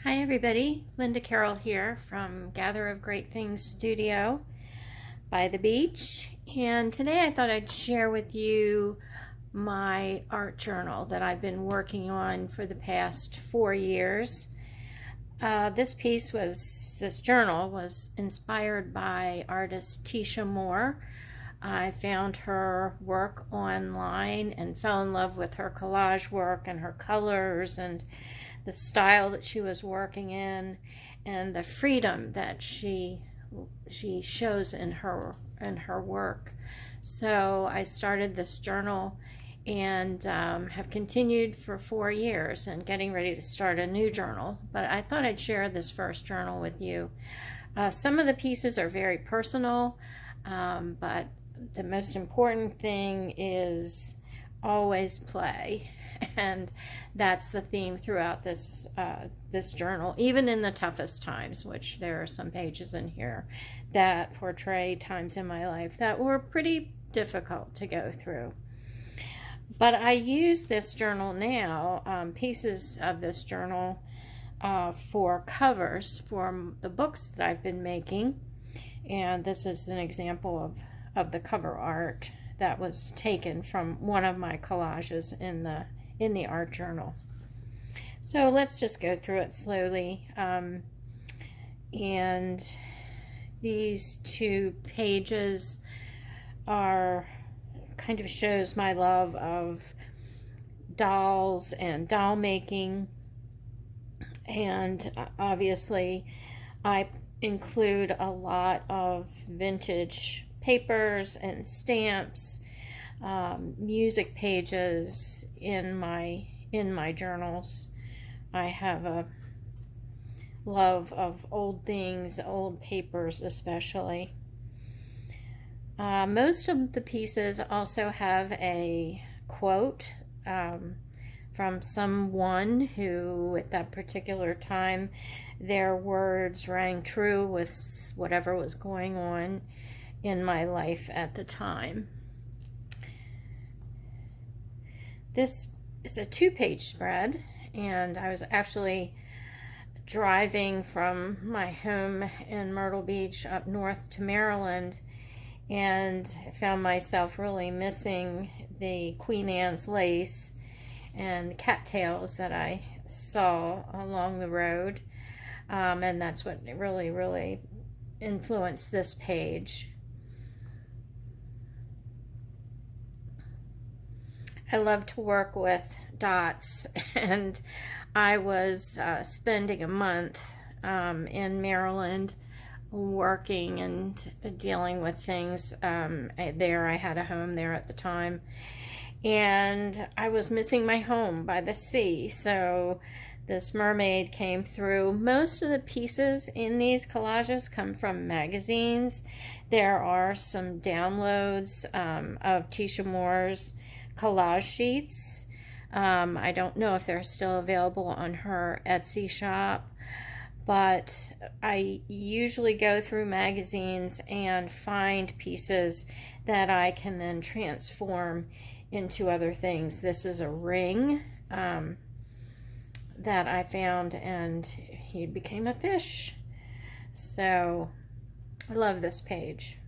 Hi everybody, Linda Carroll here from Gather of Great Things Studio by the beach, and today I thought I'd share with you my art journal that I've been working on for the past 4 years. This journal was inspired by artist Teesha Moore. I found her work online and fell in love with her collage work and her colors and the style that she was working in and the freedom that she shows in her work. So I started this journal and have continued for 4 years and getting ready to start a new journal. But I thought I'd share this first journal with you. Some of the pieces are very personal, but the most important thing is always play. And that's the theme throughout this journal, even in the toughest times, which there are some pages in here that portray times in my life that were pretty difficult to go through. But I use this journal now, pieces of this journal, for covers for the books that I've been making. And this is an example of the cover art that was taken from one of my collages in the art journal. So let's just go through it slowly. And these two pages are kind of shows my love of dolls and doll making. And obviously I include a lot of vintage papers and stamps, music pages in my journals. I have a love of old things, old papers especially. Most of the pieces also have a quote from someone who at that particular time their words rang true with whatever was going on in my life at the time. This is a 2-page spread, and I was actually driving from my home in Myrtle Beach up north to Maryland and found myself really missing the Queen Anne's lace and cattails that I saw along the road, and that's what really influenced this page. I love to work with dots, and I was spending a month in Maryland working and dealing with things there. I had a home there at the time, and I was missing my home by the sea, so this mermaid came through. Most of the pieces in these collages come from magazines. There are some downloads of Teesha Moore's collage sheets. I don't know if they're still available on her Etsy shop, but I usually go through magazines and find pieces that I can then transform into other things. This is a ring that I found, and he became a fish. So I love this page.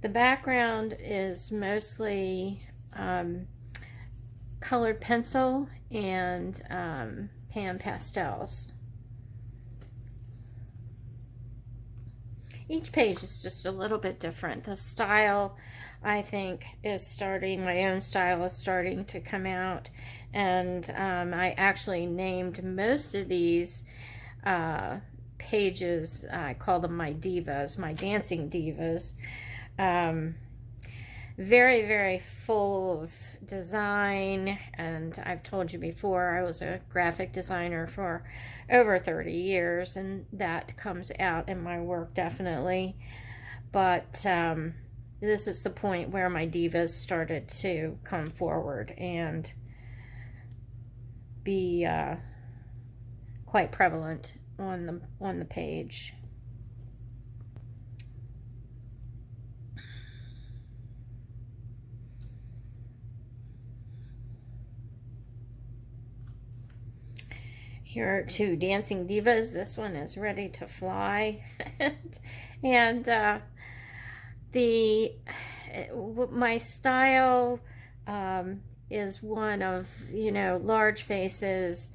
The background is mostly colored pencil and pan pastels. Each page is just a little bit different. The style, I think, my own style is starting to come out, and I actually named most of these pages, I call them my divas, my dancing divas. Very full of design, and I've told you before I was a graphic designer for over 30 years, and that comes out in my work definitely. But this is the point where my divas started to come forward and be quite prevalent on the page. Here are two dancing divas. This one is ready to fly. And the my style is one of, you know, large faces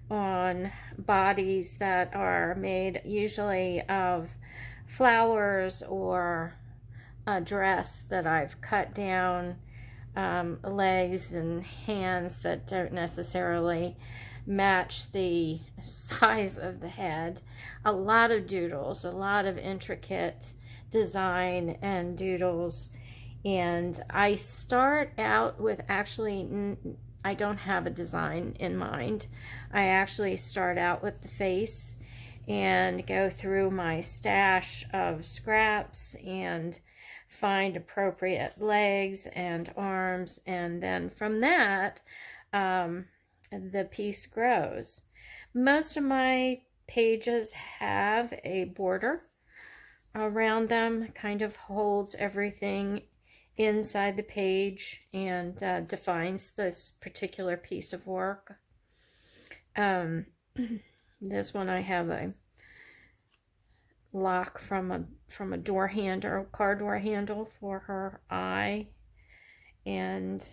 on bodies that are made usually of flowers or a dress that I've cut down, legs and hands that don't necessarily match the size of the head. A lot of doodles, a lot of intricate design and doodles. And I start out with, actually, I don't have a design in mind. I actually start out with the face and go through my stash of scraps and find appropriate legs and arms, and then from that the piece grows. Most of my pages have a border around them, kind of holds everything inside the page and defines this particular piece of work. This one I have a lock from a door handle, car door handle for her eye. And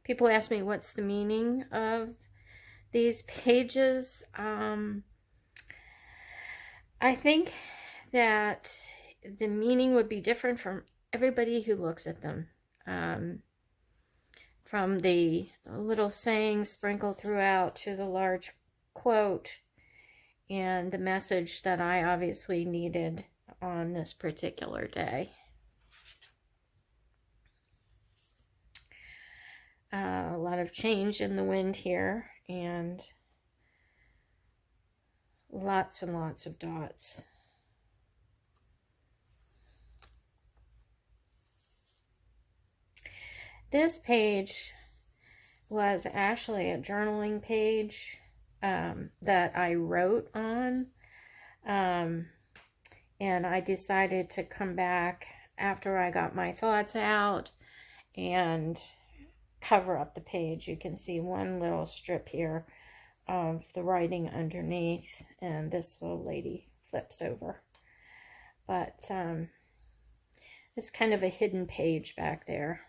people ask me what's the meaning of these pages. I think that the meaning would be different from everybody who looks at them. From the little sayings sprinkled throughout to the large quote and the message that I obviously needed on this particular day. A lot of change in the wind here, and lots and lots of dots. This page was actually a journaling page that I wrote on, and I decided to come back after I got my thoughts out and cover up the page. You can see one little strip here of the writing underneath, and this little lady flips over. But it's kind of a hidden page back there.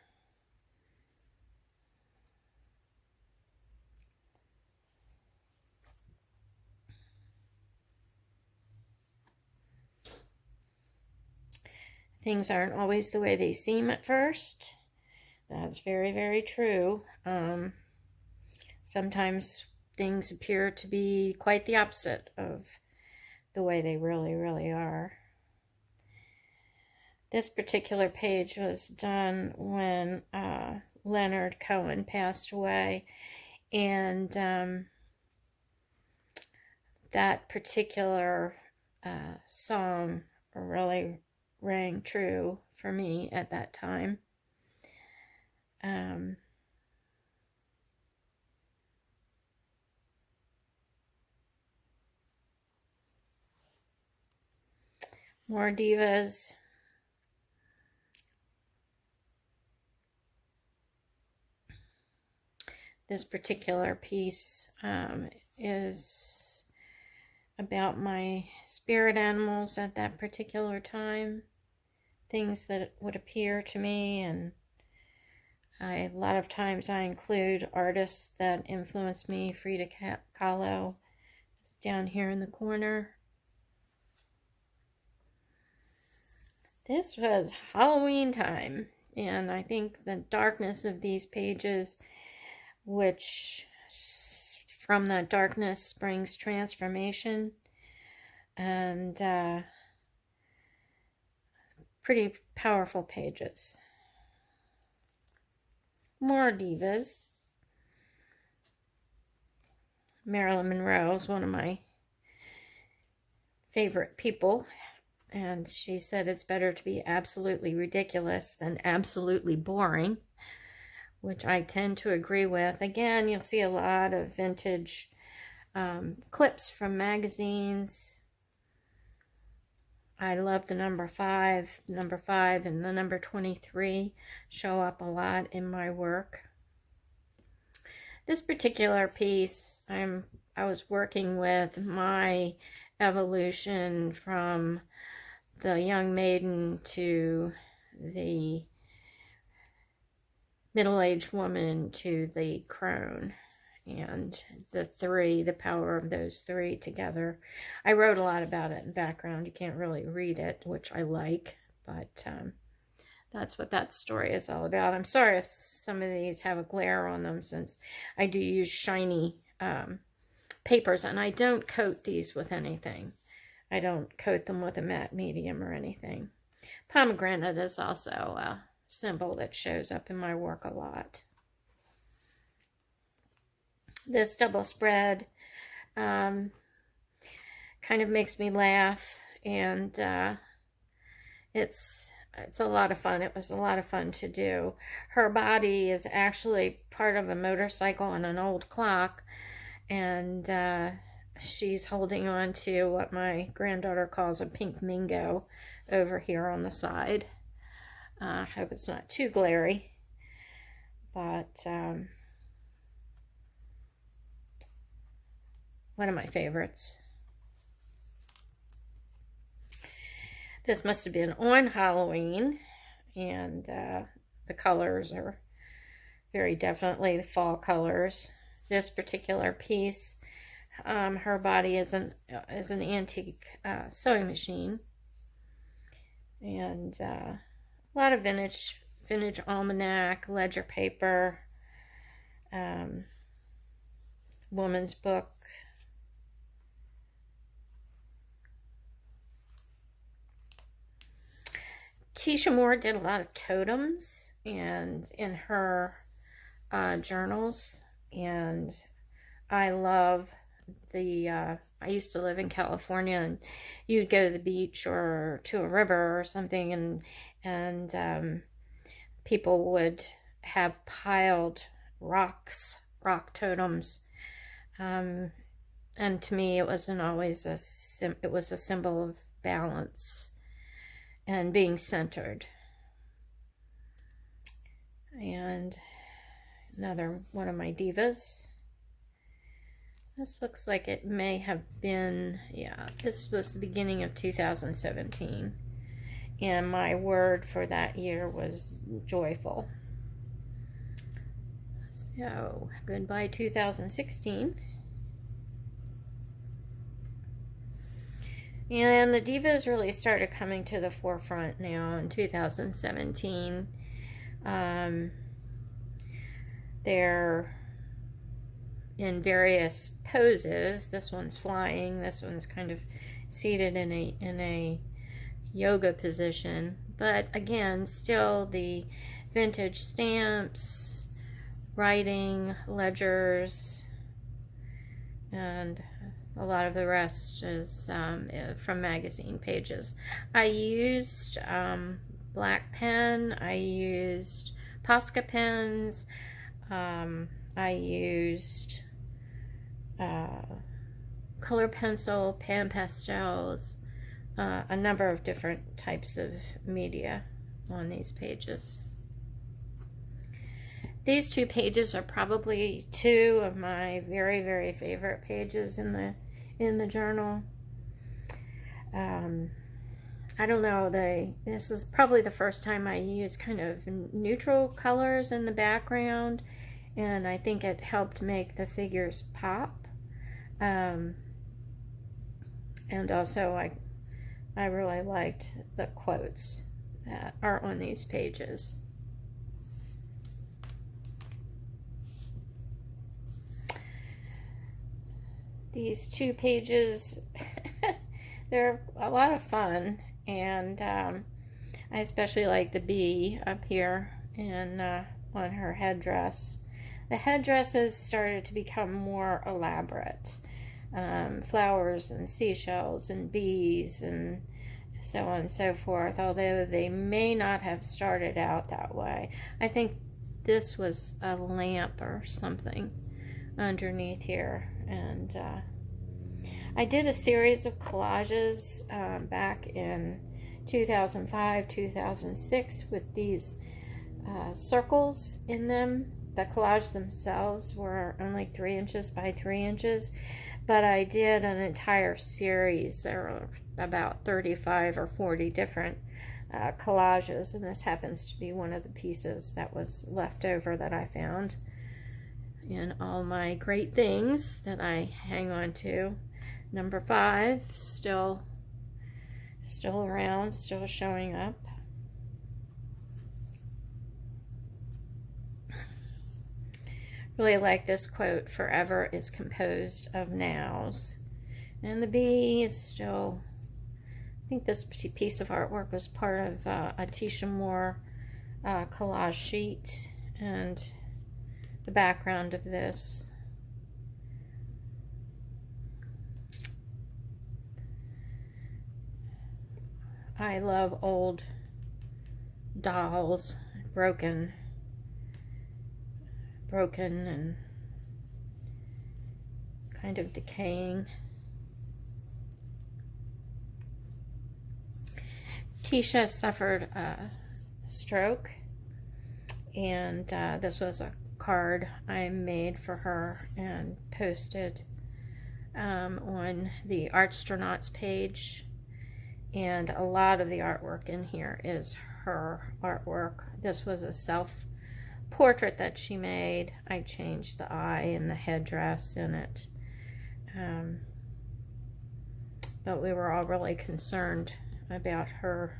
Things aren't always the way they seem at first. That's very, very true. Sometimes things appear to be quite the opposite of the way they really, really are. This particular page was done when Leonard Cohen passed away, and that particular song really rang true for me at that time. More divas. This particular piece is about my spirit animals at that particular time. Things that would appear to me, and a lot of times I include artists that influenced me. Frida Kahlo is down here in the corner. This was Halloween time, and I think the darkness of these pages, which from that darkness springs transformation, and pretty powerful pages. More divas. Marilyn Monroe is one of my favorite people, and she said it's better to be absolutely ridiculous than absolutely boring, which I tend to agree with. Again, you'll see a lot of vintage clips from magazines. I love the number 5. Number 5 and the number 23 show up a lot in my work. This particular piece, I was working with my evolution from the young maiden to the middle-aged woman to the crone, and the power of those three together. I wrote a lot about it in background. You can't really read it, which I like, but that's what that story is all about. I'm sorry if some of these have a glare on them, since I do use shiny papers, and I don't coat these with anything. I don't coat them with a matte medium or anything. Pomegranate is also a symbol that shows up in my work a lot. This double spread kind of makes me laugh, and it's a lot of fun. It was a lot of fun to do. Her body is actually part of a motorcycle and an old clock, and she's holding on to what my granddaughter calls a pink mingo over here on the side. I hope it's not too glary, but one of my favorites. This must have been on Halloween, and the colors are very definitely the fall colors. This particular piece, her body is an antique sewing machine, and a lot of vintage almanac, ledger paper, woman's book. Teesha Moore did a lot of totems and in her journals, and I love the I used to live in California, and you'd go to the beach or to a river or something, and people would have piled rock totems, and to me it wasn't always it was a symbol of balance and being centered. And another one of my divas. This looks like it may have been, yeah, this was the beginning of 2017. And my word for that year was joyful. So, goodbye 2016. And the divas really started coming to the forefront now in 2017. They're in various poses. This one's flying. This one's kind of seated in a yoga position. But again, still the vintage stamps, writing, ledgers, and a lot of the rest is from magazine pages. I used black pen. I used Posca pens. I used color pencil, pan pastels, a number of different types of media on these pages. These two pages are probably two of my very, very favorite pages in the journal. I don't know, this is probably the first time I used kind of neutral colors in the background, and I think it helped make the figures pop. And also I really liked the quotes that are on these pages. These two pages, they're a lot of fun, and I especially like the bee up here and on her headdress. The headdresses started to become more elaborate. Flowers and seashells and bees and so on and so forth, although they may not have started out that way. I think this was a lamp or something underneath here, and I did a series of collages back in 2005, 2006 with these circles in them. The collage themselves were only 3 inches by 3 inches, but I did an entire series. There were about 35 or 40 different collages, and this happens to be one of the pieces that was left over that I found in all my great things that I hang on to. Number 5, still around, still showing up. Really like this quote, "Forever is composed of nows." And the bee is still, I think this piece of artwork was part of a Teesha Moore collage sheet, and the background of this. I love old dolls, broken and kind of decaying. Teesha suffered a stroke, and this was a card I made for her and posted on the Artstronauts page, and a lot of the artwork in here is her artwork. This was a self-portrait that she made. I changed the eye and the headdress in it, but we were all really concerned about her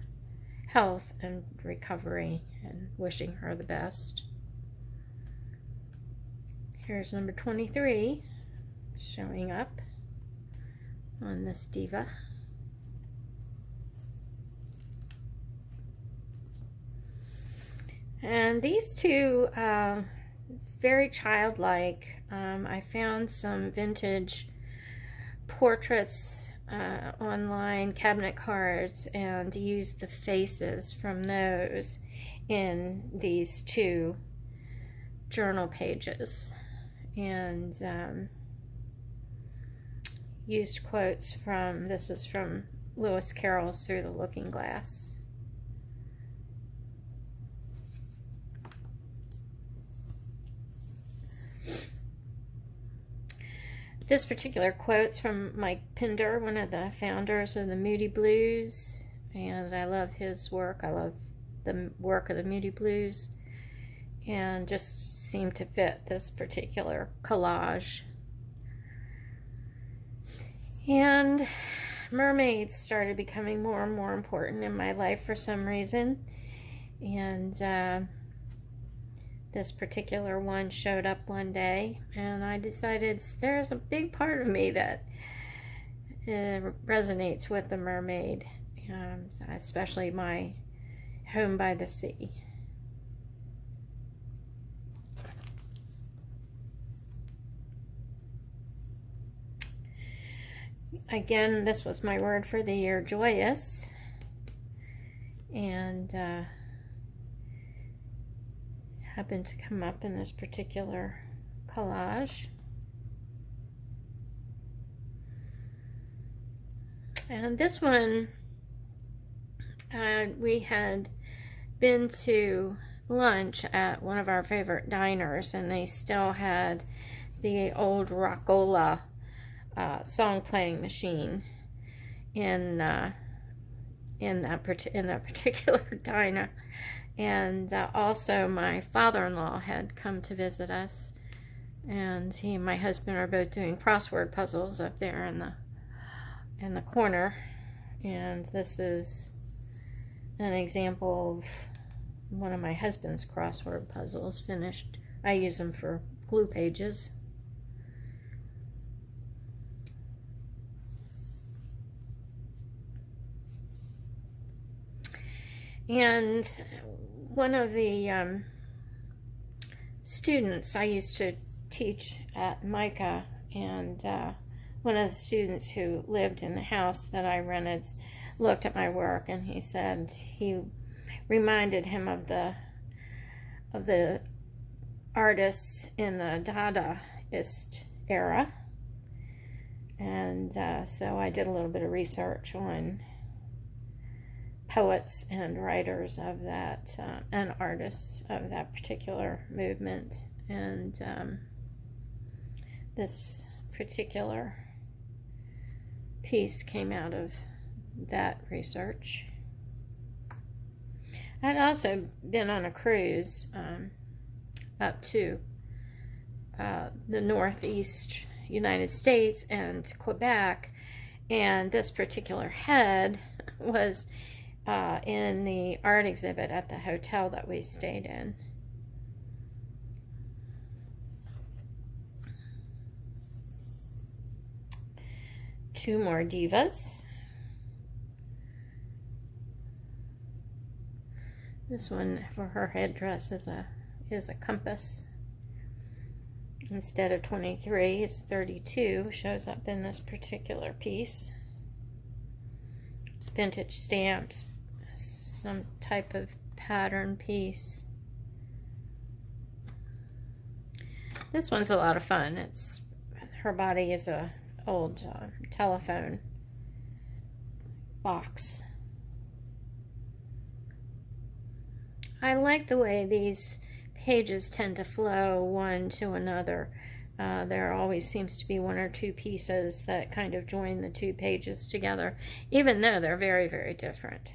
health and recovery and wishing her the best. Here's number 23 showing up on this diva. And these two, very childlike. I found some vintage portraits online, cabinet cards, and used the faces from those in these two journal pages, and used quotes from, this is from Lewis Carroll's Through the Looking Glass. This particular quote's from Mike Pinder, one of the founders of the Moody Blues, and I love his work. I love the work of the Moody Blues, and just seemed to fit this particular collage. And mermaids started becoming more and more important in my life for some reason, and this particular one showed up one day, and I decided there's a big part of me that resonates with the mermaid, especially my home by the sea. Again, this was my word for the year, joyous, and happened to come up in this particular collage. And this one, we had been to lunch at one of our favorite diners, and they still had the old Rockola song playing machine in that particular diner. And also my father-in-law had come to visit us, and he and my husband are both doing crossword puzzles up there in the corner. And this is an example of one of my husband's crossword puzzles finished. I use them for glue pages. And one of the students, I used to teach at Micah, and one of the students who lived in the house that I rented looked at my work, and he said he reminded him of the artists in the Dadaist era. And so I did a little bit of research on poets and writers of that, and artists of that particular movement. And this particular piece came out of that research. I'd also been on a cruise up to the northeast United States and Quebec, and this particular head was in the art exhibit at the hotel that we stayed in. Two more Divas. This one for her headdress is a compass. Instead of 23, it's 32. Shows up in this particular piece. Vintage stamps, some type of pattern piece. This one's a lot of fun. Her body is a old telephone box. I like the way these pages tend to flow one to another. There always seems to be one or two pieces that kind of join the two pages together, even though they're very, very different.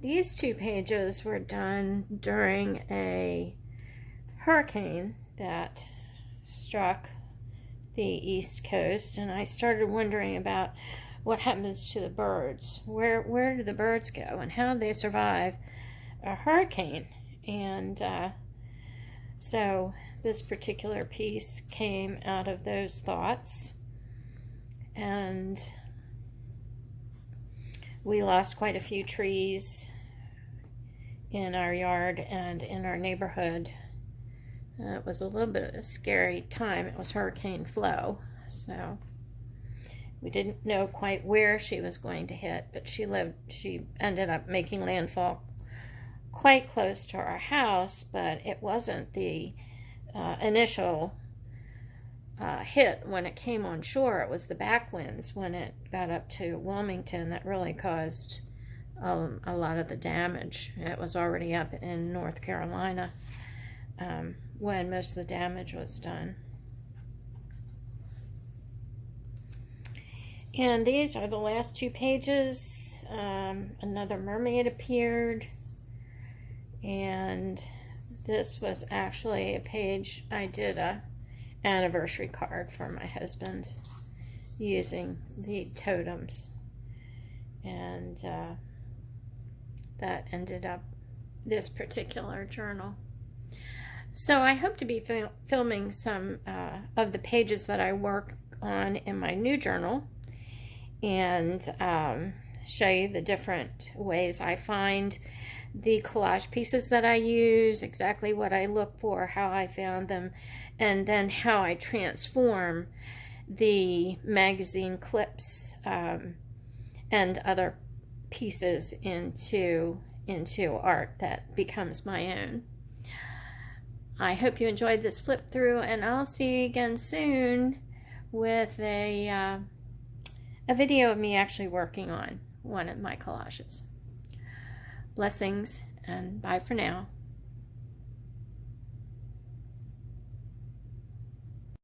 These two pages were done during a hurricane that struck the East Coast, and I started wondering about what happens to the birds. Where do the birds go, and how do they survive a hurricane? And so this particular piece came out of those thoughts, and we lost quite a few trees in our yard and in our neighborhood. It was a little bit of a scary time. It was hurricane flow, so we didn't know quite where she was going to hit, but she ended up making landfall quite close to our house, but it wasn't the initial hit when it came on shore. It was the backwinds when it got up to Wilmington that really caused a lot of the damage. It was already up in North Carolina when most of the damage was done. And these are the last two pages. Another mermaid appeared, and this was actually a page I did a anniversary card for my husband using the totems, and that ended up this particular journal. So I hope to be filming some of the pages that I work on in my new journal, and show you the different ways I find the collage pieces that I use, exactly what I look for, how I found them, and then how I transform the magazine clips and other pieces into art that becomes my own. I hope you enjoyed this flip through, and I'll see you again soon with a video of me actually working on one of my collages. Blessings, and bye for now.